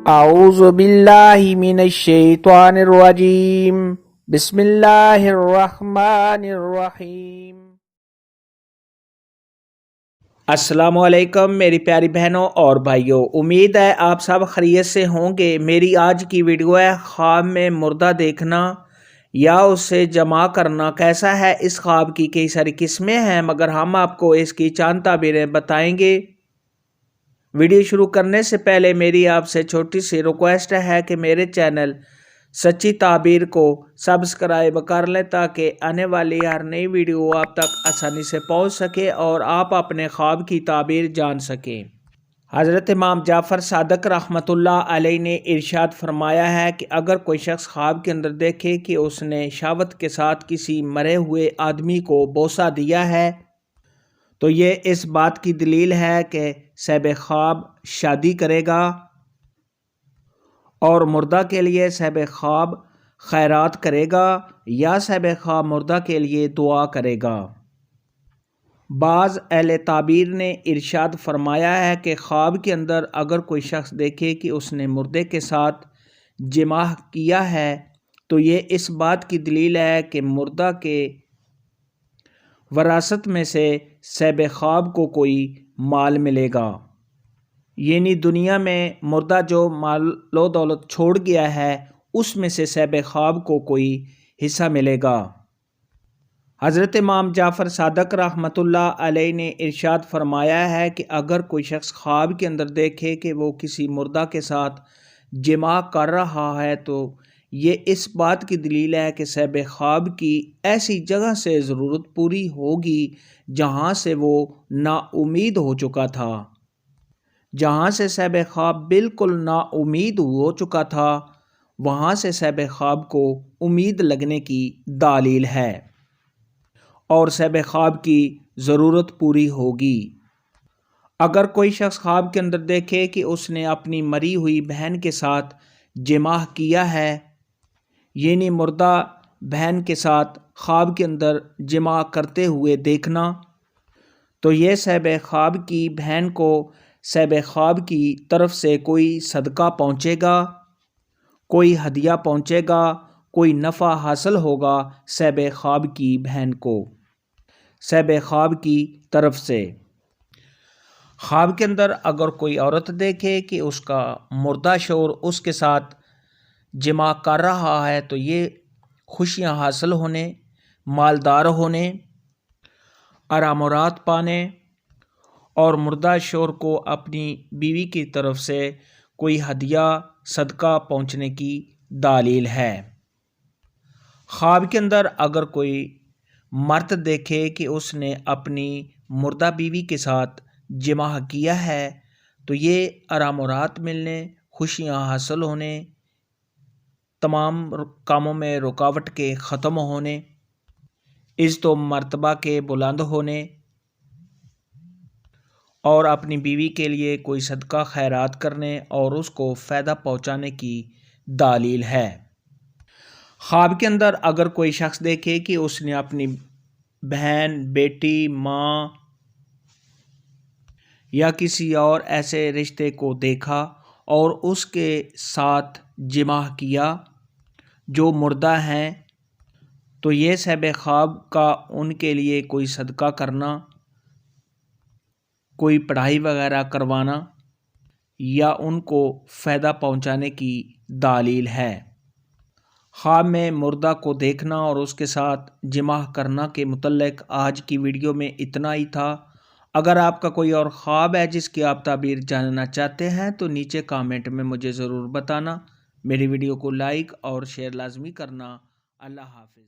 اعوذ باللہ من الشیطان الرجیم بسم اللہ الرحمن الرحیم۔ السلام علیکم میری پیاری بہنوں اور بھائیوں، امید ہے آپ سب خیریت سے ہوں گے۔ میری آج کی ویڈیو ہے خواب میں مردہ دیکھنا یا اسے جمع کرنا کیسا ہے۔ اس خواب کی کئی ساری قسمیں ہیں مگر ہم آپ کو اس کی چند تعبیریں بتائیں گے۔ ویڈیو شروع کرنے سے پہلے میری آپ سے چھوٹی سی ریکویسٹ ہے کہ میرے چینل سچی تعبیر کو سبسکرائب کر لیں تاکہ آنے والی ہر نئی ویڈیو آپ تک آسانی سے پہنچ سکے اور آپ اپنے خواب کی تعبیر جان سکیں۔ حضرت امام جعفر صادق رحمۃ اللہ علیہ نے ارشاد فرمایا ہے کہ اگر کوئی شخص خواب کے اندر دیکھے کہ اس نے شہوت کے ساتھ کسی مرے ہوئے آدمی کو بوسہ دیا ہے تو یہ اس بات کی دلیل ہے کہ صاحب خواب شادی کرے گا، اور مردہ کے لیے صاحب خواب خیرات کرے گا یا صاحب خواب مردہ کے لیے دعا کرے گا۔ بعض اہل تعبیر نے ارشاد فرمایا ہے کہ خواب کے اندر اگر کوئی شخص دیکھے کہ اس نے مردے کے ساتھ جمع کیا ہے تو یہ اس بات کی دلیل ہے کہ مردہ کے وراثت میں سے صاحب خواب کو کوئی مال ملے گا، یعنی دنیا میں مردہ جو مال و دولت چھوڑ گیا ہے اس میں سے صاحب خواب کو کوئی حصہ ملے گا۔ حضرت امام جعفر صادق رحمۃ اللہ علیہ نے ارشاد فرمایا ہے کہ اگر کوئی شخص خواب کے اندر دیکھے کہ وہ کسی مردہ کے ساتھ جمع کر رہا ہے تو یہ اس بات کی دلیل ہے کہ صاحب خواب کی ایسی جگہ سے ضرورت پوری ہوگی جہاں سے وہ نا امید ہو چکا تھا۔ جہاں سے صاحب خواب بالکل نا امید ہو چکا تھا وہاں سے صاحب خواب کو امید لگنے کی دلیل ہے اور صاحب خواب کی ضرورت پوری ہوگی۔ اگر کوئی شخص خواب کے اندر دیکھے کہ اس نے اپنی مری ہوئی بہن کے ساتھ جمع کیا ہے، یعنی مردہ بہن کے ساتھ خواب کے اندر جمع کرتے ہوئے دیکھنا، تو یہ صاحب خواب کی بہن کو صاحب خواب کی طرف سے کوئی صدقہ پہنچے گا، کوئی ہدیہ پہنچے گا، کوئی نفع حاصل ہوگا صاحب خواب کی بہن کو صاحب خواب کی طرف سے۔ خواب کے اندر اگر کوئی عورت دیکھے کہ اس کا مردہ شوہر اس کے ساتھ جمع کر رہا ہے تو یہ خوشیاں حاصل ہونے، مالدار ہونے، آرام و راحت پانے اور مردہ شوہر کو اپنی بیوی کی طرف سے کوئی ہدیہ صدقہ پہنچنے کی دلیل ہے۔ خواب کے اندر اگر کوئی مرد دیکھے کہ اس نے اپنی مردہ بیوی کے ساتھ جمع کیا ہے تو یہ آرام و راحت ملنے، خوشیاں حاصل ہونے، تمام کاموں میں رکاوٹ کے ختم ہونے، عزت و مرتبہ کے بلند ہونے اور اپنی بیوی کے لیے کوئی صدقہ خیرات کرنے اور اس کو فائدہ پہنچانے کی دلیل ہے۔ خواب کے اندر اگر کوئی شخص دیکھے کہ اس نے اپنی بہن، بیٹی، ماں یا کسی اور ایسے رشتے کو دیکھا اور اس کے ساتھ جمع کیا جو مردہ ہیں تو یہ صاحب خواب کا ان کے لیے کوئی صدقہ کرنا، کوئی پڑھائی وغیرہ کروانا یا ان کو فائدہ پہنچانے کی دلیل ہے۔ خواب میں مردہ کو دیکھنا اور اس کے ساتھ جمع کرنا کے متعلق آج کی ویڈیو میں اتنا ہی تھا۔ اگر آپ کا کوئی اور خواب ہے جس کی آپ تعبیر جاننا چاہتے ہیں تو نیچے کامنٹ میں مجھے ضرور بتانا۔ میری ویڈیو کو لائک اور شیئر لازمی کرنا۔ اللہ حافظ۔